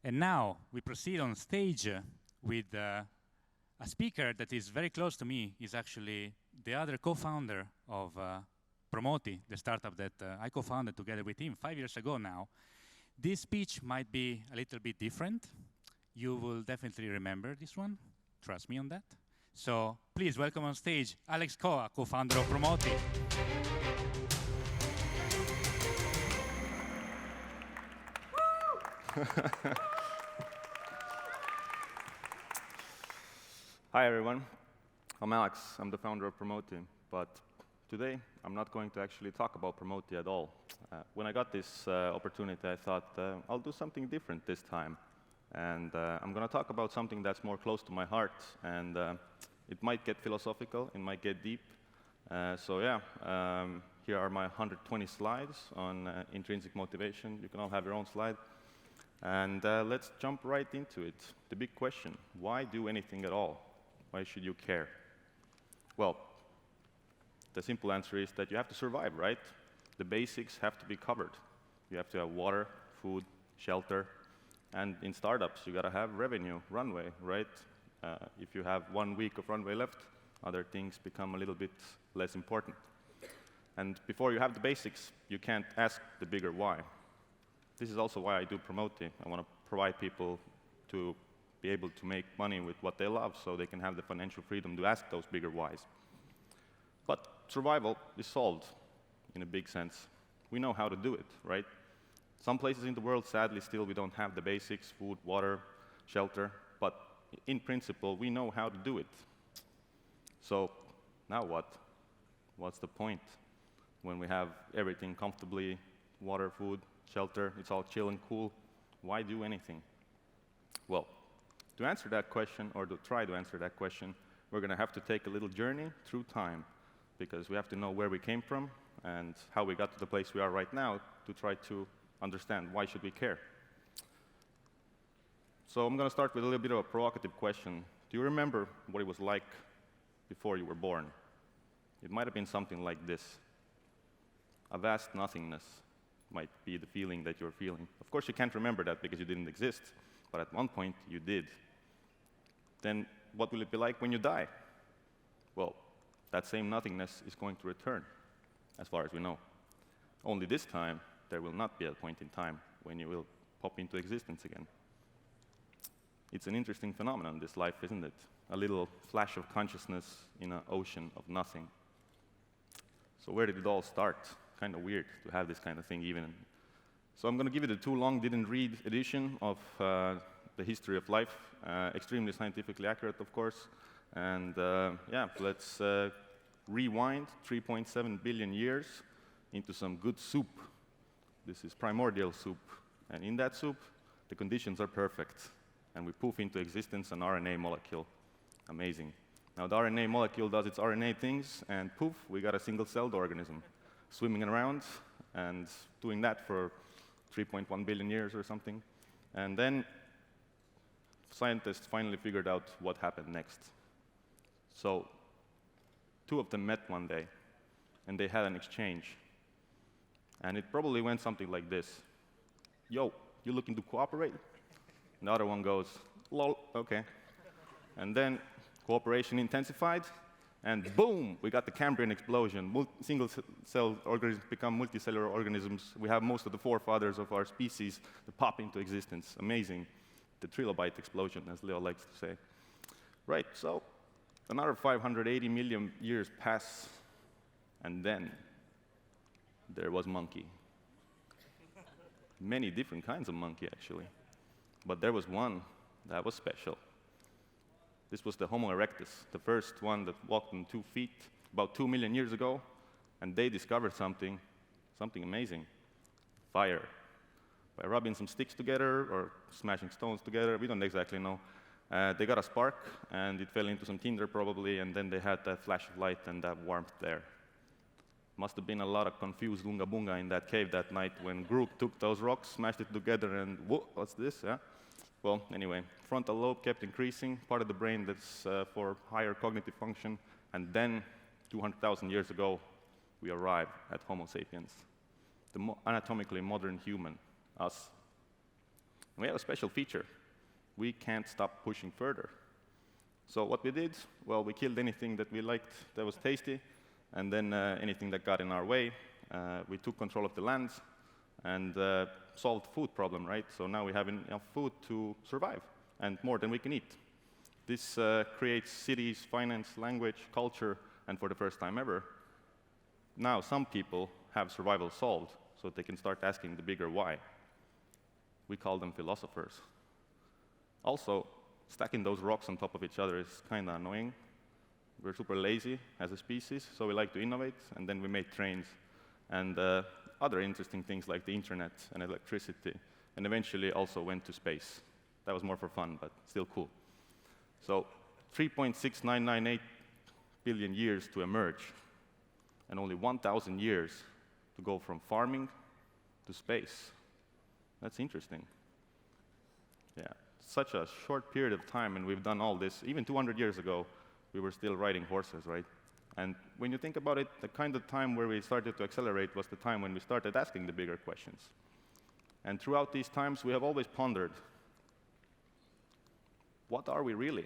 And now we proceed on stage with a speaker that is very close to me. He's actually the other co-founder of Promoty, the startup that I co-founded together with him 5 years ago now. This speech might be a little bit different. You will definitely remember this one. Trust me on that. So please welcome on stage Aleks Koha, co-founder of Promoty. Hi everyone, I'm Alex, I'm the founder of Promoty, but today I'm not going to actually talk about Promoty at all. When I got this opportunity I thought I'll do something different this time, and I'm going to talk about something that's more close to my heart, and it might get philosophical, it might get deep. Here are my 120 slides on intrinsic motivation. You can all have your own slide. And let's jump right into it. The big question, why do anything at all? Why should you care? Well, the simple answer is that you have to survive, right? The basics have to be covered. You have to have water, food, shelter, and in startups, you gotta have revenue, runway, right? If you have 1 week of runway left, other things become a little bit less important. And before you have the basics, you can't ask the bigger why. This is also why I do Promoty. I want to provide people to be able to make money with what they love so they can have the financial freedom to ask those bigger whys. But survival is solved in a big sense. We know how to do it, right? Some places in the world, sadly, still we don't have the basics, food, water, shelter, but in principle, we know how to do it. So now what? What's the point when we have everything comfortably, water, food, shelter, it's all chill and cool? Why do anything? Well, to answer that question, or to try to answer that question, we're going to have to take a little journey through time, because we have to know where we came from and how we got to the place we are right now to try to understand why should we care. So I'm going to start with a little bit of a provocative question. Do you remember what it was like before you were born? It might have been something like this. A vast nothingness might be the feeling that you're feeling. Of course, you can't remember that because you didn't exist, but at one point you did. Then what will it be like when you die? Well, that same nothingness is going to return, as far as we know. Only this time, there will not be a point in time when you will pop into existence again. It's an interesting phenomenon, this life, isn't it? A little flash of consciousness in an ocean of nothing. So where did it all start? Kind of weird to have this kind of thing even. So I'm going to give you the too long didn't read edition of the history of life. Extremely scientifically accurate, of course. And let's rewind 3.7 billion years into some good soup. This is primordial soup. And in that soup, the conditions are perfect. And we poof into existence an RNA molecule. Amazing. Now the RNA molecule does its RNA things, and poof, we got a single-celled organism swimming around and doing that for 3.1 billion years or something. And then scientists finally figured out what happened next. So two of them met one day, and they had an exchange. And it probably went something like this. Yo, you looking to cooperate? And the other one goes, lol, okay. And then cooperation intensified, and boom, we got the Cambrian explosion. Single-cell organisms become multicellular organisms. We have most of the forefathers of our species that pop into existence. Amazing. The trilobite explosion, as Leo likes to say. Right, so another 580 million years pass, and then there was monkey. Many different kinds of monkey, actually. But there was one that was special. This was the Homo erectus, the first one that walked on 2 feet about 2 million years ago, and they discovered something amazing: fire. By rubbing some sticks together or smashing stones together, we don't exactly know. They got a spark, and it fell into some tinder probably, and then they had that flash of light and that warmth there. Must have been a lot of confused Unga Bunga in that cave that night when Groot took those rocks, smashed it together, and whoa, what's this? Yeah? Well, anyway, frontal lobe kept increasing, part of the brain that's for higher cognitive function, and then 200,000 years ago, we arrive at Homo sapiens, the anatomically modern human, us. And we have a special feature. We can't stop pushing further. So what we did, well, we killed anything that we liked that was tasty, and then anything that got in our way. We took control of the land and solved the food problem, right? So now we have enough food to survive, and more than we can eat. This creates cities, finance, language, culture, and for the first time ever, now some people have survival solved, so they can start asking the bigger why. We call them philosophers. Also, stacking those rocks on top of each other is kind of annoying. We're super lazy as a species, so we like to innovate, and then we made trains and other interesting things like the internet and electricity, and eventually also went to space. That was more for fun, but still cool. So 3.6998 billion years to emerge, and only 1,000 years to go from farming to space. That's interesting. Yeah, such a short period of time, and we've done all this. Even 200 years ago, we were still riding horses, right? And when you think about it, the kind of time where we started to accelerate was the time when we started asking the bigger questions. And throughout these times, we have always pondered, what are we really?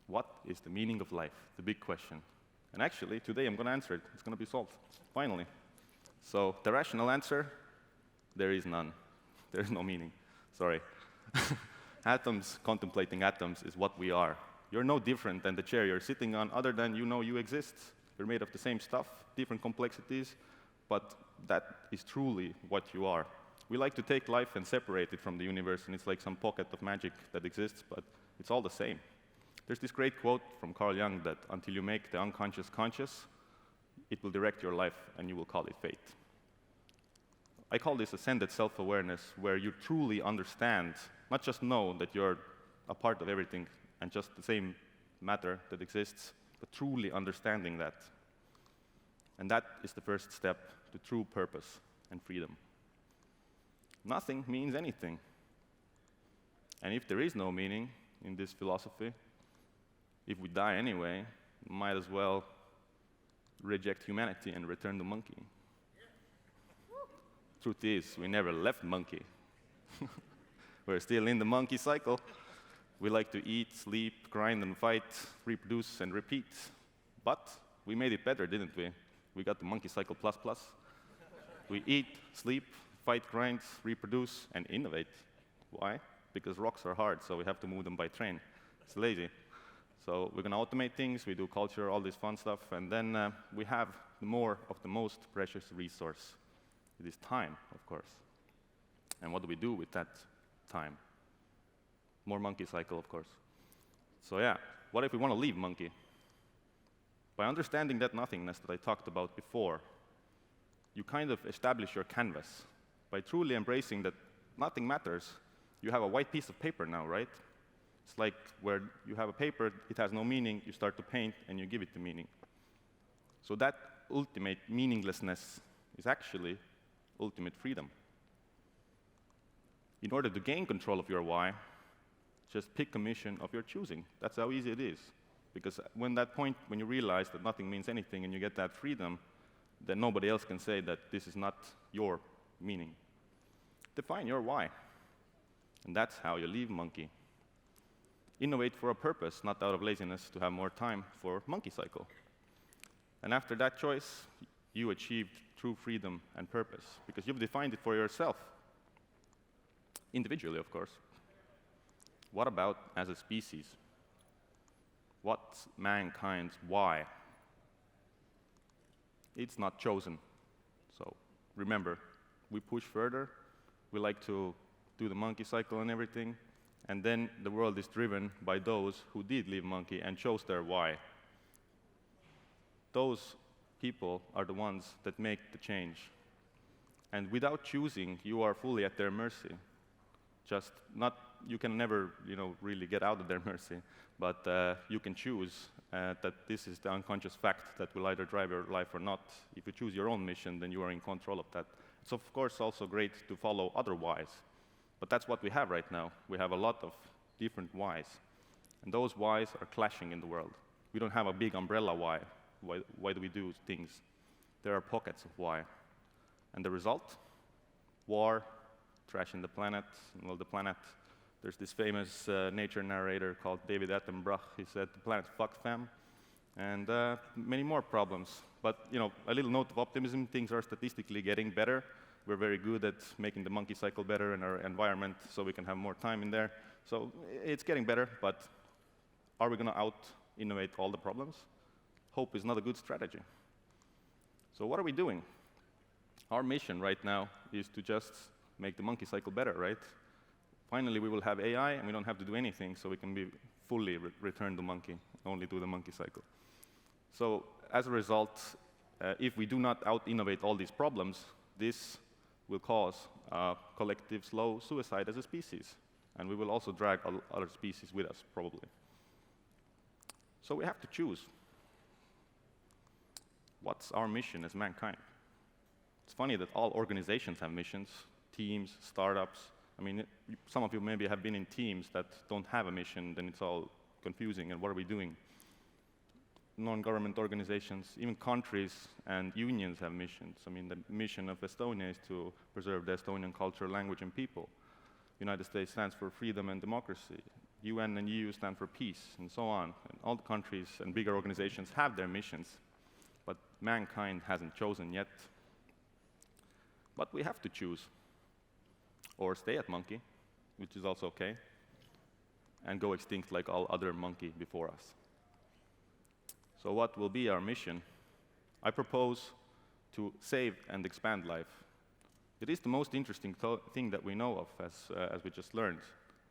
What is the meaning of life? The big question. And actually, today I'm going to answer it. It's going to be solved, finally. So the rational answer, there is none. There is no meaning. Sorry. Atoms contemplating atoms is what we are. You're no different than the chair you're sitting on, other than you know you exist. You're made of the same stuff, different complexities, but that is truly what you are. We like to take life and separate it from the universe, and it's like some pocket of magic that exists, but it's all the same. There's this great quote from Carl Jung that until you make the unconscious conscious, it will direct your life, and you will call it fate. I call this ascended self-awareness, where you truly understand, not just know that you're a part of everything and just the same matter that exists, but truly understanding that. And that is the first step to true purpose and freedom. Nothing means anything. And if there is no meaning in this philosophy, if we die anyway, might as well reject humanity and return to monkey. Truth is, we never left monkey. We're still in the monkey cycle. We like to eat, sleep, grind and fight, reproduce and repeat. But we made it better, didn't we? We got the monkey cycle plus plus. We eat, sleep, fight, grind, reproduce, and innovate. Why? Because rocks are hard, so we have to move them by train. It's lazy. So we're going to automate things, we do culture, all this fun stuff, and then we have more of the most precious resource. It is time, of course. And what do we do with that time? More monkey cycle, of course. So yeah, what if we want to leave monkey? By understanding that nothingness that I talked about before, you kind of establish your canvas. By truly embracing that nothing matters, you have a white piece of paper now, right? It's like where you have a paper, it has no meaning, you start to paint, and you give it the meaning. So that ultimate meaninglessness is actually ultimate freedom. In order to gain control of your why, just pick a mission of your choosing. That's how easy it is. Because when that point, when you realize that nothing means anything and you get that freedom, then nobody else can say that this is not your meaning. Define your why. And that's how you leave monkey. Innovate for a purpose, not out of laziness to have more time for monkey cycle. And after that choice, you achieved true freedom and purpose, because you've defined it for yourself. Individually, of course. What about as a species? What's mankind's why? It's not chosen. So remember, we push further, we like to do the monkey cycle and everything, and then the world is driven by those who did leave monkey and chose their why. Those people are the ones that make the change. And without choosing, you are fully at their mercy. Just not, you can never, really get out of their mercy, but you can choose that this is the unconscious fact that will either drive your life or not. If you choose your own mission, then you are in control of that. It's of course also great to follow other whys, but that's what we have right now. We have a lot of different whys, and those whys are clashing in the world. We don't have a big umbrella why. Why do we do things? There are pockets of why. And the result? War, trashing the planet. Well, the planet, there's this famous nature narrator called David Attenborough. He said, the planet fucked, fam. And many more problems. But, you know, a little note of optimism, things are statistically getting better. We're very good at making the monkey cycle better in our environment so we can have more time in there. So it's getting better, but are we going to out-innovate all the problems? Hope is not a good strategy. So what are we doing? Our mission right now is to just make the monkey cycle better, right? Finally, we will have AI, and we don't have to do anything, so we can be fully return the monkey, only do the monkey cycle. So as a result, if we do not out-innovate all these problems, this will cause collective slow suicide as a species. And we will also drag other species with us, probably. So we have to choose. What's our mission as mankind? It's funny that all organizations have missions, teams, startups. I mean, some of you maybe have been in teams that don't have a mission, then it's all confusing, and what are we doing? Non-government organizations, even countries and unions have missions. I mean, the mission of Estonia is to preserve the Estonian culture, language, and people. United States stands for freedom and democracy. UN and EU stand for peace, and so on. And all the countries and bigger organizations have their missions, but mankind hasn't chosen yet. But we have to choose. Or stay at monkey, which is also okay, and go extinct like all other monkey before us. So what will be our mission? I propose to save and expand life. It is the most interesting thing that we know of, as we just learned,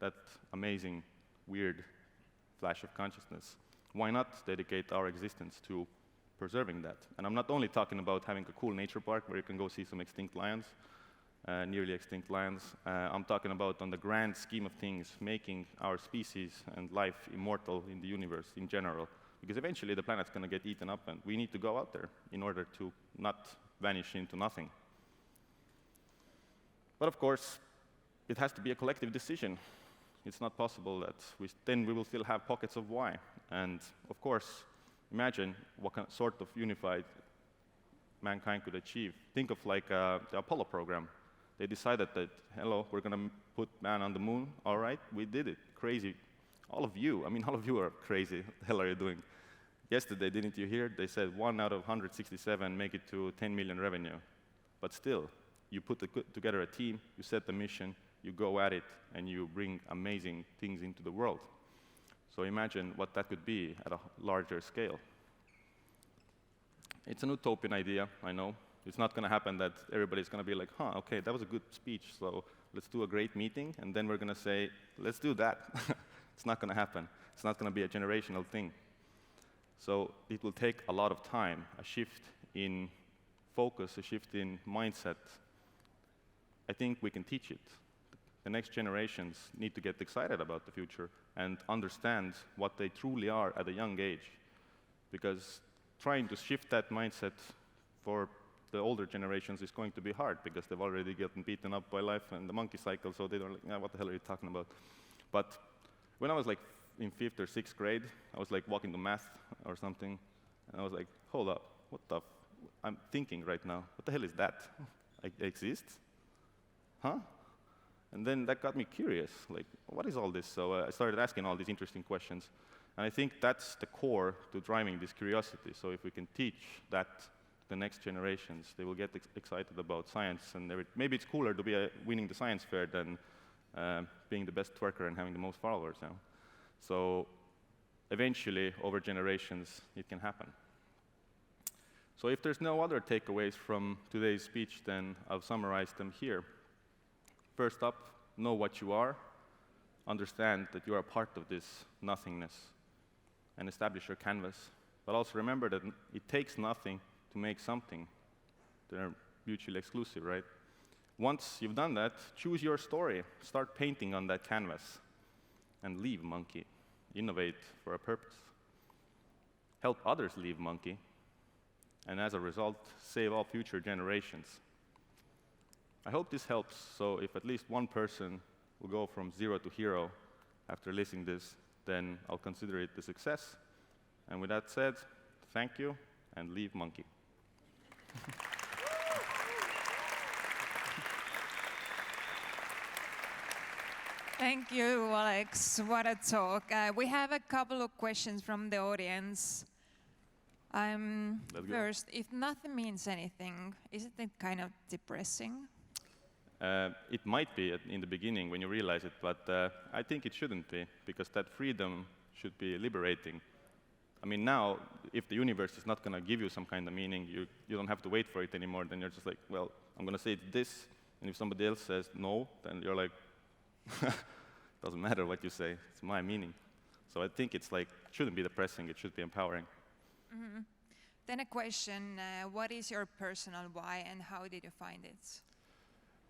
that amazing, weird flash of consciousness. Why not dedicate our existence to preserving that? And I'm not only talking about having a cool nature park where you can go see some extinct lions, nearly extinct lions. I'm talking about, on the grand scheme of things, making our species and life immortal in the universe in general. Because eventually the planet's going to get eaten up, and we need to go out there in order to not vanish into nothing. But of course, it has to be a collective decision. It's not possible that then we will still have pockets of why. And of course, imagine what sort of unified mankind could achieve. Think of like the Apollo program. They decided that, hello, we're going to put man on the moon. All right, we did it. Crazy. All of you are crazy. What the hell are you doing? Yesterday, didn't you hear? They said 1 out of 167 make it to 10 million revenue. But still, you put together a team, you set the mission, you go at it, and you bring amazing things into the world. So imagine what that could be at a larger scale. It's an utopian idea, I know. It's not going to happen that everybody's going to be like, huh, okay, that was a good speech, so let's do a great meeting, and then we're going to say, let's do that. It's not going to happen. It's not going to be a generational thing. So it will take a lot of time, a shift in focus, a shift in mindset. I think we can teach it. The next generations need to get excited about the future and understand what they truly are at a young age. Because trying to shift that mindset for the older generations is going to be hard, because they've already gotten beaten up by life and the monkey cycle, so they don't like, what the hell are you talking about? But when I was like in 5th or 6th grade, I was like walking to math or something, and I was like, hold up, I'm thinking right now, what the hell is that? It exists? Huh? And then that got me curious, like, what is all this? So I started asking all these interesting questions, and I think that's the core to driving this curiosity. So if we can teach that to the next generations, they will get excited about science, and maybe it's cooler to be winning the science fair than being the best twerker and having the most followers now. So eventually, over generations, it can happen. So if there's no other takeaways from today's speech, then I'll summarize them here. First up, know what you are, understand that you are a part of this nothingness, and establish your canvas. But also remember that it takes nothing to make something. They're mutually exclusive, right? Once you've done that, choose your story. Start painting on that canvas. And leave monkey. Innovate for a purpose. Help others leave monkey. And as a result, save all future generations. I hope this helps, so if at least one person will go from 0 to hero after listening to this, then I'll consider it a success. And with that said, thank you, and leave monkey. Thank you, Alex. What a talk. We have a couple of questions from the audience. Let's go. First, if nothing means anything, isn't it kind of depressing? It might be in the beginning when you realize it, but I think it shouldn't be, because that freedom should be liberating. I mean, now, if the universe is not going to give you some kind of meaning, you don't have to wait for it anymore, then you're just like, well, I'm going to say this, and if somebody else says no, then you're like, doesn't matter what you say, it's my meaning. So I think it's like, it shouldn't be depressing, it should be empowering. Mm-hmm. Then a question, what is your personal why and how did you find it?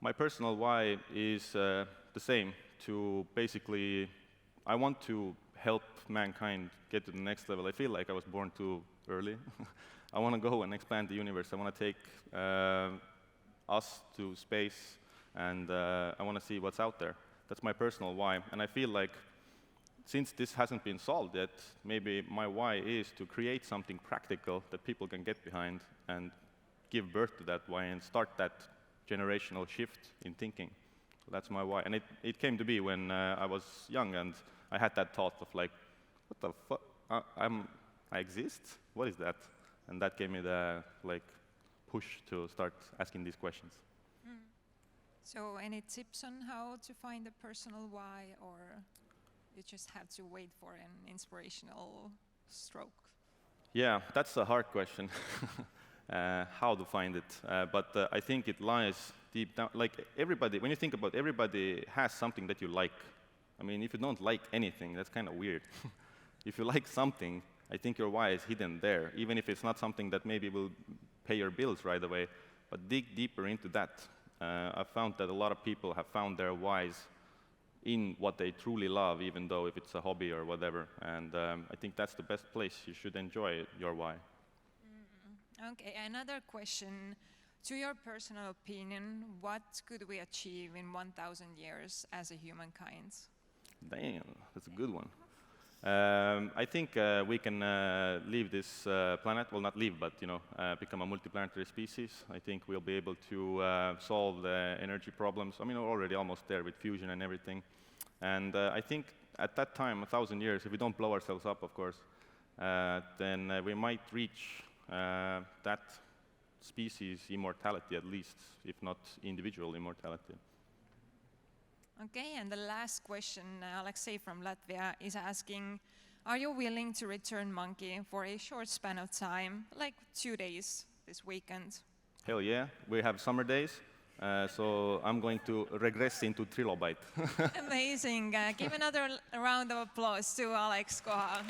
My personal why is the same, to basically, I want to help mankind get to the next level. I feel like I was born too early. I want to go and expand the universe. I want to take us to space, and I want to see what's out there. That's my personal why. And I feel like since this hasn't been solved yet, maybe my why is to create something practical that people can get behind and give birth to that why and start that generational shift in thinking. So that's my why. And it came to be when I was young and I had that thought of like, what the fuck? I exist? What is that? And that gave me the like push to start asking these questions. Mm. So any tips on how to find a personal why, or you just have to wait for an inspirational stroke? Yeah, that's a hard question. How to find it. But I think it lies deep down. Like everybody, when you think about it, everybody has something that you like. I mean, if you don't like anything, that's kind of weird. If you like something, I think your why is hidden there, even if it's not something that maybe will pay your bills right away. But dig deeper into that. I've found that a lot of people have found their whys in what they truly love, even though if it's a hobby or whatever. And I think that's the best place. You should enjoy your why. Okay, another question. To your personal opinion, what could we achieve in 1,000 years as a humankind? Damn, that's a good one. I think we can leave this planet, well, not leave, but become a multiplanetary species. I think we'll be able to solve the energy problems. I mean, we're already almost there with fusion and everything. And I think at that time, 1,000 years, if we don't blow ourselves up, of course, then we might reach that species immortality at least, if not individual immortality. Okay, and the last question, Alexei from Latvia is asking, are you willing to return Monkey for a short span of time, like 2 days this weekend? Hell yeah, we have summer days, so I'm going to regress into trilobite. Amazing. Give another round of applause to Aleks Koha.